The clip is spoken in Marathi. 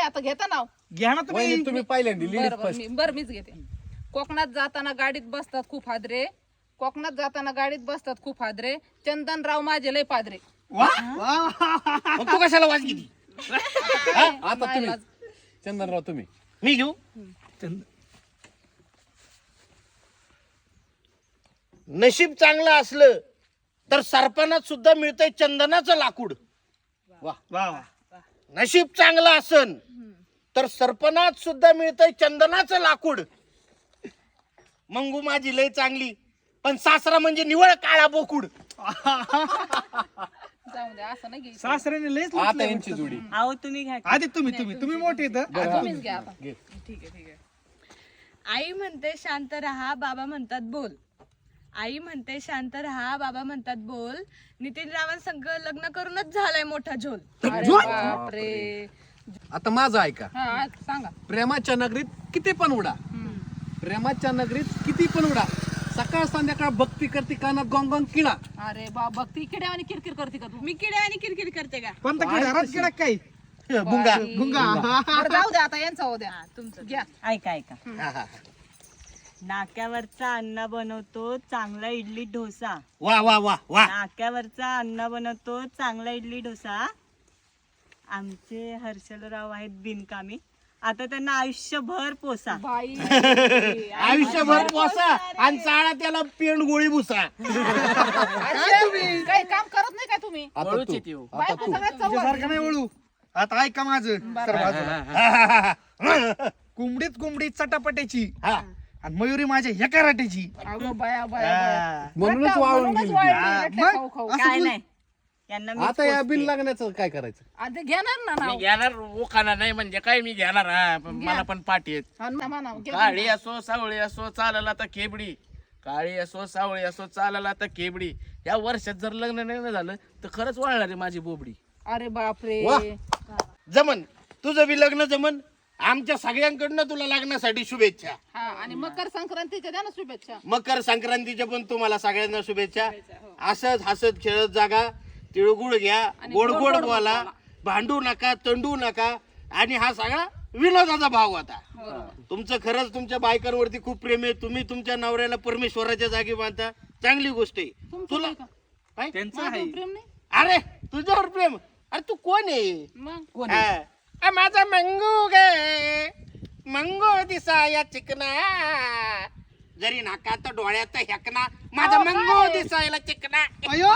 आता घेता नाव घ्या ना वहिनी तुम्ही पहिल्यांदा लेडीज बरं फर्स्ट. बरं मीच घेते. कोकणात जाताना गाडीत बसतात खूप हादरे, कोकणात जाताना गाडीत बसतात खूप हादरे, चंदनराव माझे लय पादरे. मग तू कशाला वाज किती आता तुम्ही चंदनराव तुम्ही मी घेऊ. नशीब चांगलं असलं तर सरपणात सुद्धा मिळतंय चंदनाचं लाकूड. वा वा. नशीब चांगलं असन तर सरपणात सुद्धा मिळतंय चंदनाचं लाकूड. मंगू माझी लय चांगली पण सासरा म्हणजे निवळ काळा बोकुड. जाऊ द्या असं नाही घ्यायचं. सासऱ्याने लयच आता लुटलं यांची वाटतं. जोडी. आहो तुम्ही घ्या की. आधी तुम्ही मोठे इथं. तुम्हीच घ्या आता. घे. ठीक आहे ठीक आहे. आई म्हणते शांत राहा, बाबा म्हणतात बोल. आई म्हणते शांत राहा, बाबा म्हणतात बोल. नितीन रावण संग लग्न करूनच झालाय मोठा झोल. अरे बापरे. आता माझं ऐका. हा सांगा. प्रेमाच्या नगरीत किती पण उडा, प्रेमाच्या नगरीत किती पण उडा, सकाळ संध्याकाळ भक्ती करते कानात गॉंग गॉंग किडा. अरे बाबा ती किड्या आणि किरकिर करते का तू? मी किडे आणि किरकिर करते का? पण घरात किडा काय भुंगा. भुंगा. बरं, जाऊ द्या आता यांचा होऊ द्या. तुमचं घ्या. ऐका ऐका. नाक्यावरचा अण्णा बनवतो चांगला इडली डोसा. वा वा वा वा. नाक्यावरचा अण्णा बनवतो चांगला इडली डोसा. आमचे हर्षलराव आहेत बिनकामी, आता त्यांना आयुष्यभर पोसा. बाई आयुष्यभर पोसा आणि चाळा त्याला पेंड गोळी भुसा. काही काम करत नाही काय तुम्ही? आता तू. आता तू. सगळ्यात चव्हाण. सारखं नाही वळू. आता ऐका माझं तर बाजूला. कोंबडीत चटापट्याची हा. आणि मयुरी माझ्या ह्या कराट्याची. अगं बाया बाया. म्हणूनच वाळून गेली. मग खाऊ खाऊ. काय नाही यांना मी आता या पोसते. बिल लागण्याचं काय करायचं? आता घेणार ना मी नाव. घेणार ओखाना नाही म्हणजे काय मी घेणार हा. पण मला पण पाठी आहेत. हा, नाव घ्या. काळी असो सावळी असो चालायला तर खेबडी, काळी असो सावळी असो चालायला तर खेबडी. या वर्षात जर लग्न नाही झालं तर खरंच वाळणार आहे माझी बोबडी. अरे बापरे. वा. जमन तुझं बी लग्न जमन. आमच्या सगळ्यांकडनं तुला लग्नासाठी शुभेच्छा. हा आणि मकर संक्रांतीच्या द्या ना शुभेच्छा. मकर संक्रांतीच्या पण तुम्हाला सगळ्यांना शुभेच्छा. असंच हसत खेळत जागा, तिळगुळ घ्या, गोड गोड बोला, भांडू नका, तंडू नका. आणि हा सगळा विनोदाचा भाव होता. तुमचं खरंच तुमच्या बायकांवरती खूप प्रेम आहे. तुम्ही तुमच्या नवऱ्याला परमेश्वराच्या जागी बांधता, चांगली गोष्ट आहे. तुला काय? माझं प्रेम नाही अरे तुझ्यावर प्रेम. अरे तू कोण आहे? मग माझा मंगू गे, मंगू दिसाया चिकना, जरी नाकात डोळ्यात हेकना, माझा मंगू दिसायला चिकना. अयो.